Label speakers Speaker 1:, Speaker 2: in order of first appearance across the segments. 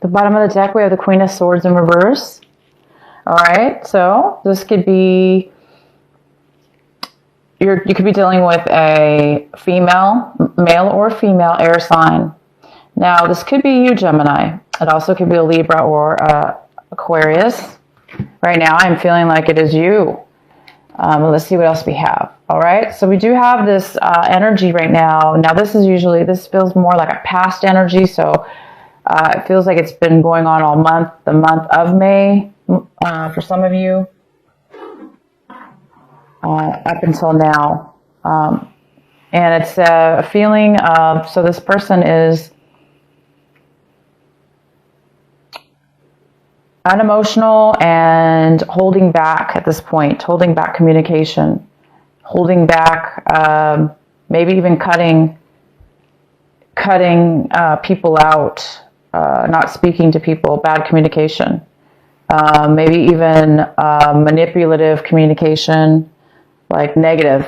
Speaker 1: The bottom of the deck, we have the Queen of Swords in reverse. All right, so this could be, you could be dealing with a male or female air sign. Now, this could be you, Gemini. It also could be a Libra or Aquarius. Right now, I'm feeling like it is you. Let's see what else we have. All right, so we do have this energy right now. Now, this feels more like a past energy, so it feels like it's been going on all month, the month of May, for some of you, up until now. And it's a feeling of, so this person is unemotional and holding back at this point, holding back communication, holding back, maybe even cutting people out, not speaking to people, bad communication, maybe even manipulative communication, like negative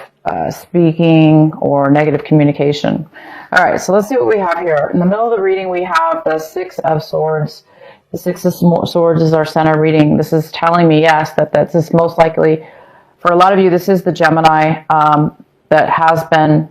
Speaker 1: speaking or negative communication. All right, so let's see what we have here. In the middle of the reading, we have the Six of Swords. The Six of Swords is our center reading. This is telling me, yes, that this is most likely, for a lot of you, this is the Gemini that has been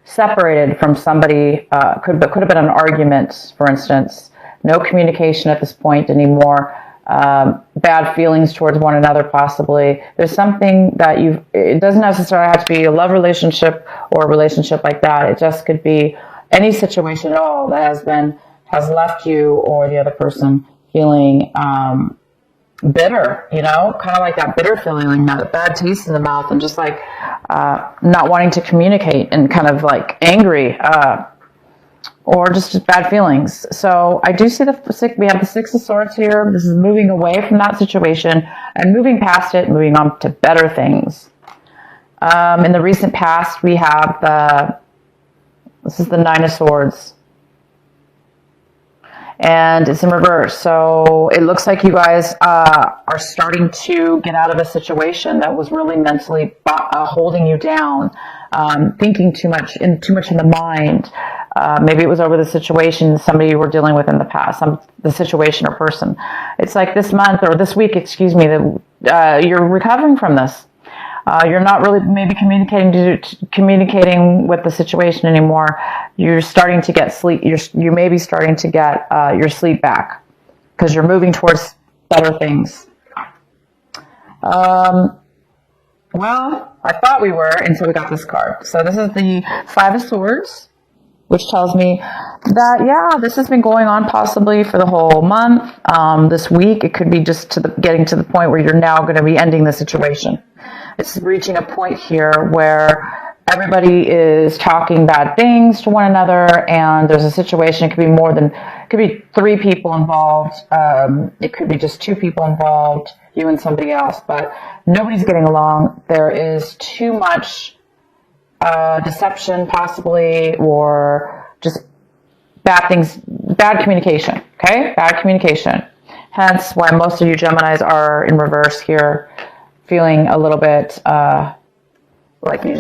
Speaker 1: separated from somebody. Could have been an argument, for instance. No communication at this point anymore. Bad feelings towards one another, possibly. There's something that it doesn't necessarily have to be a love relationship or a relationship like that. It just could be any situation at all that has left you or the other person feeling bitter, kind of like that bitter feeling, like that bad taste in the mouth, and just like not wanting to communicate and kind of like angry, or just bad feelings. So I do see we have the Six of Swords here. This is moving away from that situation and moving past it, moving on to better things. In the recent past, we have this is the Nine of Swords. And it's in reverse. So it looks like you guys are starting to get out of a situation that was really mentally holding you down, thinking too much in the mind. Maybe it was over the situation somebody you were dealing with in the past, the situation or person. It's like this month or this week, excuse me, that you're recovering from this. You're not really maybe communicating with the situation anymore. You're starting to get sleep. You may be starting to get your sleep back because you're moving towards better things. Well, I thought we were until we got this card. So this is the Five of Swords, which tells me that, yeah, this has been going on possibly for the whole month. This week, it could be just getting to the point where you're now going to be ending the situation. It's reaching a point here where everybody is talking bad things to one another, and there's a situation. It could be 3 people involved. It could be just 2 people involved, you and somebody else, but nobody's getting along. There is too much deception, possibly, or just bad communication. Okay, bad communication. Hence, why most of you Geminis are in reverse here, feeling a little bit like you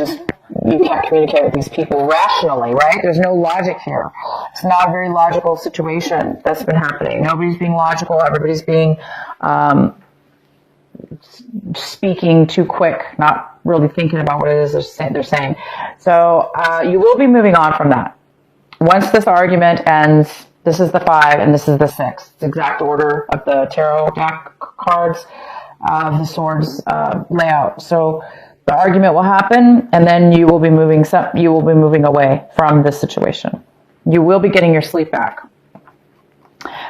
Speaker 1: can't communicate with these people rationally, right? There's no logic here. It's not a very logical situation that's been happening. Nobody's being logical. Everybody's being speaking too quick, not really thinking about what it is they're saying. So you will be moving on from that. Once this argument ends, this is the 5 and this is the 6. It's the exact order of the tarot deck cards of the Swords layout. So the argument will happen, and then you will be moving away from this situation. You will be getting your sleep back.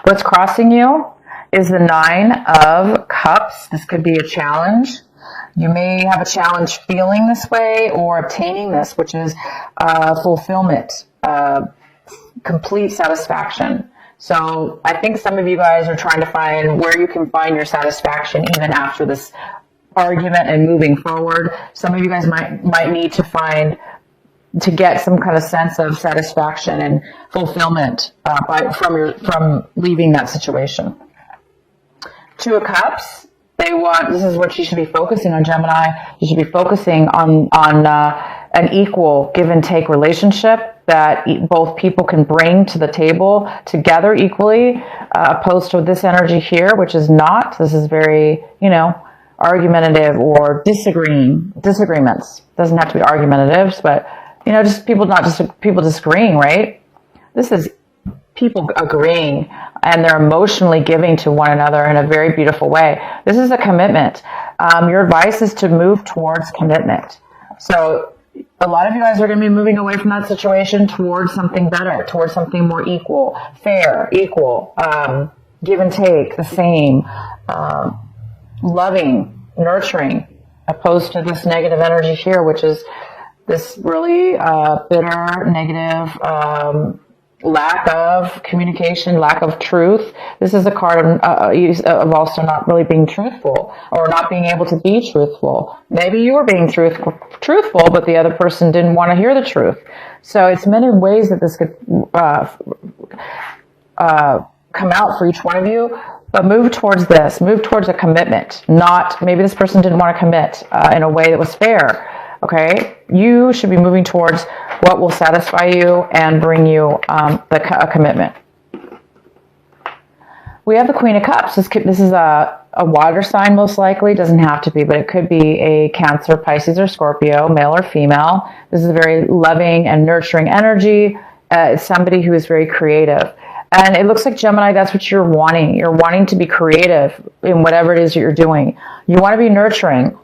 Speaker 1: What's crossing you is the 9 of Cups. This could be a challenge. You may have a challenge feeling this way or obtaining this, which is fulfillment, complete satisfaction. So I think some of you guys are trying to find where you can find your satisfaction even after this argument and moving forward. Some of you guys might need to get some kind of sense of satisfaction and fulfillment from leaving that situation. 2 of Cups. This is what you should be focusing on, Gemini. You should be focusing on an equal give and take relationship that both people can bring to the table together equally, opposed to this energy here, which is not. This is very, argumentative or disagreements. Doesn't have to be argumentative, but, just people disagreeing, right? This is people agreeing, and they're emotionally giving to one another in a very beautiful way. This is a commitment. Your advice is to move towards commitment. So a lot of you guys are going to be moving away from that situation towards something better, towards something more equal, fair, equal, give and take, the same, loving, nurturing, opposed to this negative energy here, which is this really bitter, negative, lack of communication, lack of truth. This is a card of also not really being truthful, or not being able to be truthful. Maybe you were being truthful, but the other person didn't want to hear the truth. So it's many ways that this could come out for each one of you. But move towards this. Move towards a commitment. Not, maybe this person didn't want to commit in a way that was fair. Okay? You should be moving towards what will satisfy you and bring you a commitment. We have the Queen of Cups. This is a water sign, most likely. Doesn't have to be, but it could be a Cancer, Pisces, or Scorpio, male or female. This is a very loving and nurturing energy. It's somebody who is very creative. And it looks like, Gemini, that's what you're wanting. You're wanting to be creative in whatever it is that you're doing. You want to be nurturing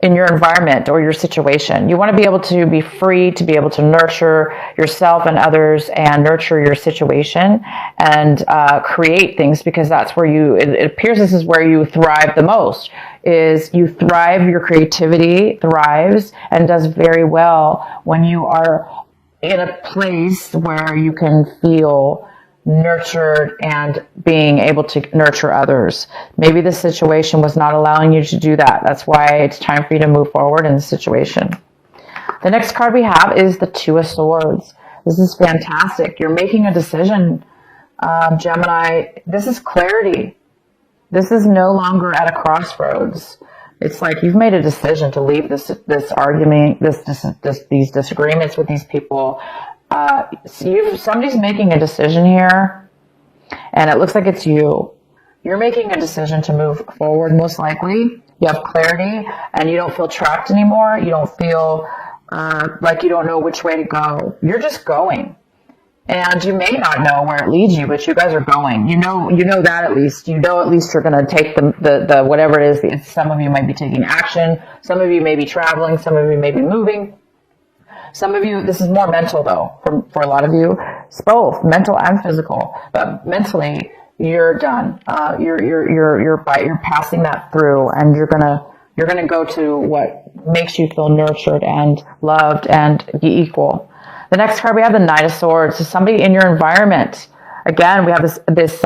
Speaker 1: in your environment or your situation. You want to be able to be free to be able to nurture yourself and others and nurture your situation and create things, because that's where it appears this is where you thrive the most. Is you thrive, your creativity thrives and does very well when you are in a place where you can feel nurtured and being able to nurture others. Maybe the situation was not allowing you to do that. That's why it's time for you to move forward in the situation. The next card we have is the Two of Swords. This is fantastic. You're making a decision, Gemini. This is clarity. This is no longer at a crossroads. It's like you've made a decision to leave this argument, these disagreements with these people. Somebody's making a decision here, and it looks like it's you. You're making a decision to move forward, most likely. You have clarity, and you don't feel trapped anymore. You don't feel like you don't know which way to go. You're just going. And you may not know where it leads you, but you guys are going. You know that at least. You know at least you're going to take the whatever it is. Some of you might be taking action. Some of you may be traveling. Some of you may be moving. Some of you, this is more mental though. For a lot of you, it's both mental and physical. But mentally, you're done. You're passing that through, and you're gonna go to what makes you feel nurtured and loved and be equal. The next card we have the Knight of Swords. So somebody in your environment. Again, we have this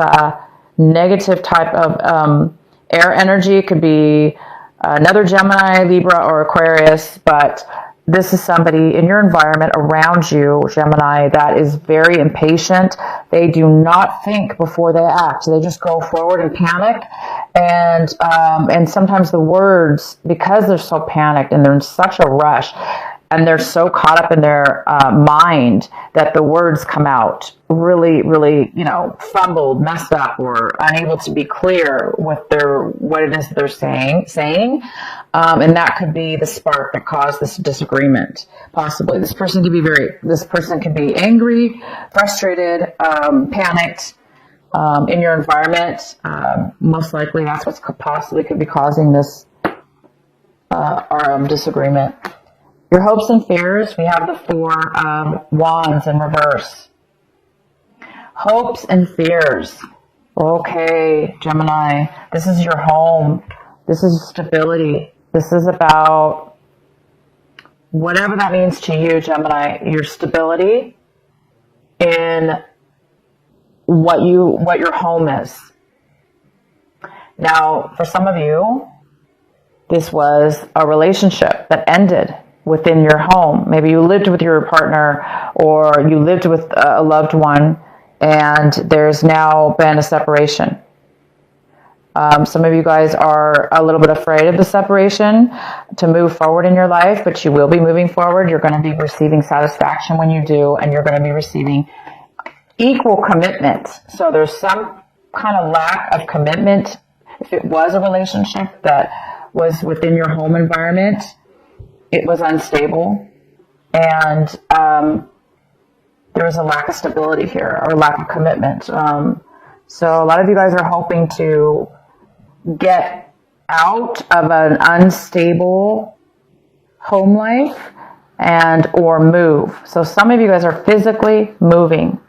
Speaker 1: negative type of air energy. It could be another Gemini, Libra, or Aquarius, but this is somebody in your environment around you, Gemini, that is very impatient. They do not think before they act. They just go forward and panic. And sometimes the words, because they're so panicked and they're in such a rush, and they're so caught up in their mind that the words come out really, really, fumbled, messed up, or unable to be clear with what it is they're saying. And that could be the spark that caused this disagreement. Possibly, this person can be angry, frustrated, panicked in your environment. Most likely, that's what's possibly could be causing this disagreement. Your hopes and fears, we have the Four of Wands in reverse. Hopes and fears. Okay, Gemini, this is your home. This is stability. This is about whatever that means to you, Gemini, your stability in what your home is. Now, for some of you, this was a relationship that ended within your home. Maybe you lived with your partner, or you lived with a loved one, and there's now been a separation. Some of you guys are a little bit afraid of the separation to move forward in your life, but you will be moving forward. You're going to be receiving satisfaction when you do, and you're going to be receiving equal commitment. So there's some kind of lack of commitment. If it was a relationship that was within your home environment, it was unstable, and there was a lack of stability here, or lack of commitment. So a lot of you guys are hoping to get out of an unstable home life and or move. So some of you guys are physically moving.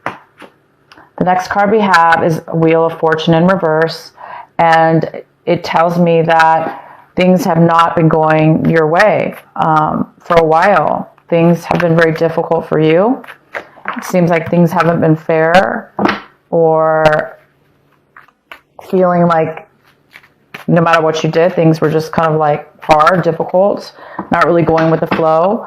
Speaker 1: The next card we have is Wheel of Fortune in reverse, and it tells me that things have not been going your way for a while. Things have been very difficult for you. It seems like things haven't been fair, or feeling like no matter what you did, things were just kind of like hard, difficult, not really going with the flow,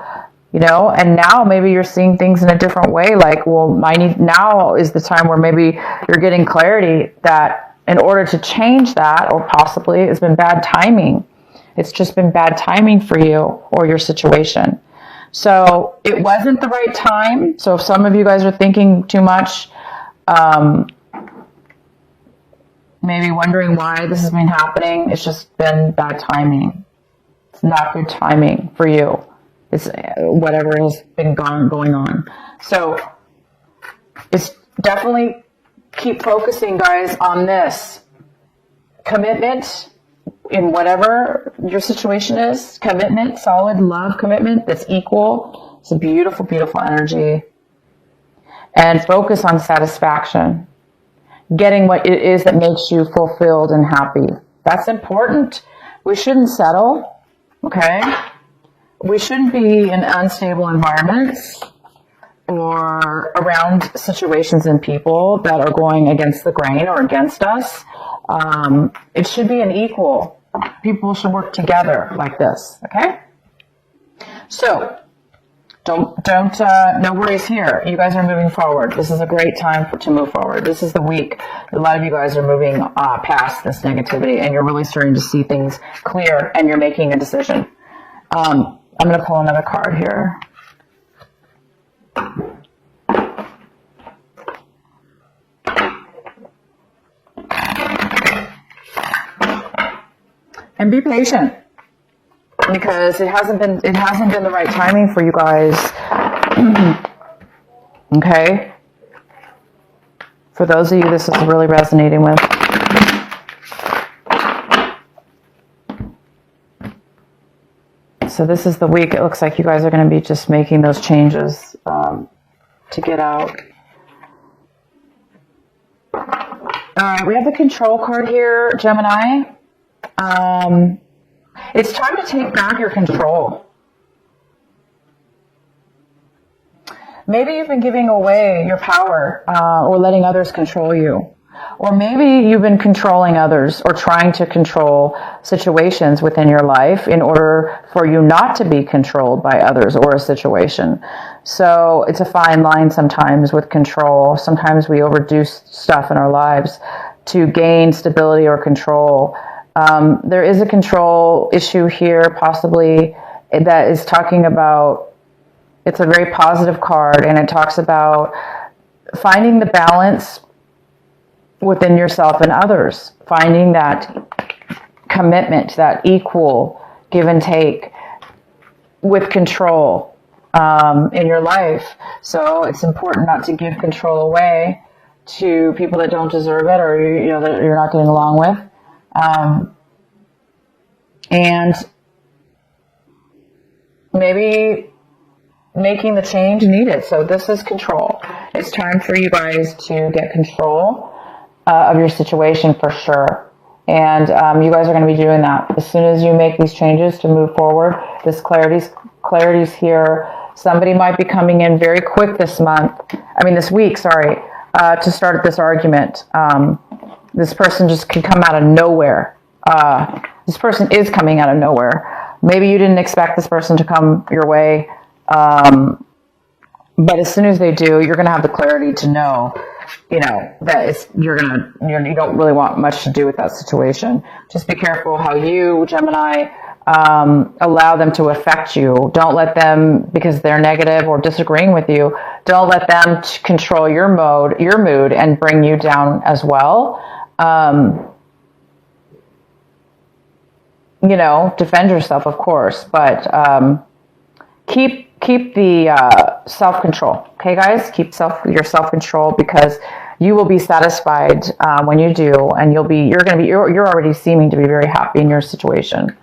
Speaker 1: you know. And now maybe you're seeing things in a different way. Like, well, now is the time where maybe you're getting clarity that in order to change that, or possibly it's been bad timing. It's just been bad timing for you or your situation. So it wasn't the right time. So if some of you guys are thinking too much, maybe wondering why this has been happening, it's just been bad timing. It's not good timing for you. It's whatever has been going on. So it's definitely keep focusing, guys, on this commitment in whatever your situation is. Commitment, solid love commitment that's equal. It's a beautiful, beautiful energy. And focus on satisfaction. Getting what it is that makes you fulfilled and happy. That's important. We shouldn't settle, okay? We shouldn't be in unstable environments or around situations and people that are going against the grain or against us. It should be an equal. People should work together like this, okay? So, no worries here. You guys are moving forward. This is a great time to move forward. This is the week. A lot of you guys are moving past this negativity, and you're really starting to see things clear, and you're making a decision. I'm going to pull another card here. And be patient, because it hasn't been the right timing for you guys. Okay? For those of you this is really resonating with. So this is the week it looks like you guys are going to be just making those changes to get out. All right, we have the Control card here, Gemini. It's time to take back your control. Maybe you've been giving away your power or letting others control you. Or maybe you've been controlling others or trying to control situations within your life in order for you not to be controlled by others or a situation. So it's a fine line sometimes with control. Sometimes we overdo stuff in our lives to gain stability or control. There is a control issue here, possibly, that is talking about, it's a very positive card, and it talks about finding the balance within yourself and others, finding that commitment, that equal give and take with control in your life. So it's important not to give control away to people that don't deserve it, or that you're not getting along with. And maybe making the change needed. So this is control. It's time for you guys to get control of your situation for sure. And you guys are going to be doing that. As soon as you make these changes to move forward, this clarity's here. Somebody might be coming in very quick this week, to start this argument. This person just can come out of nowhere. This person is coming out of nowhere. Maybe you didn't expect this person to come your way. But as soon as they do, you're going to have the clarity to know you know, that you don't really want much to do with that situation. Just be careful how you, Gemini, allow them to affect you. Don't let them, because they're negative or disagreeing with you, don't let them control your mood and bring you down as well. You know, defend yourself, of course, but keep the self-control. Okay, guys, keep your self-control, because you will be satisfied when you do, and you're already seeming to be very happy in your situation.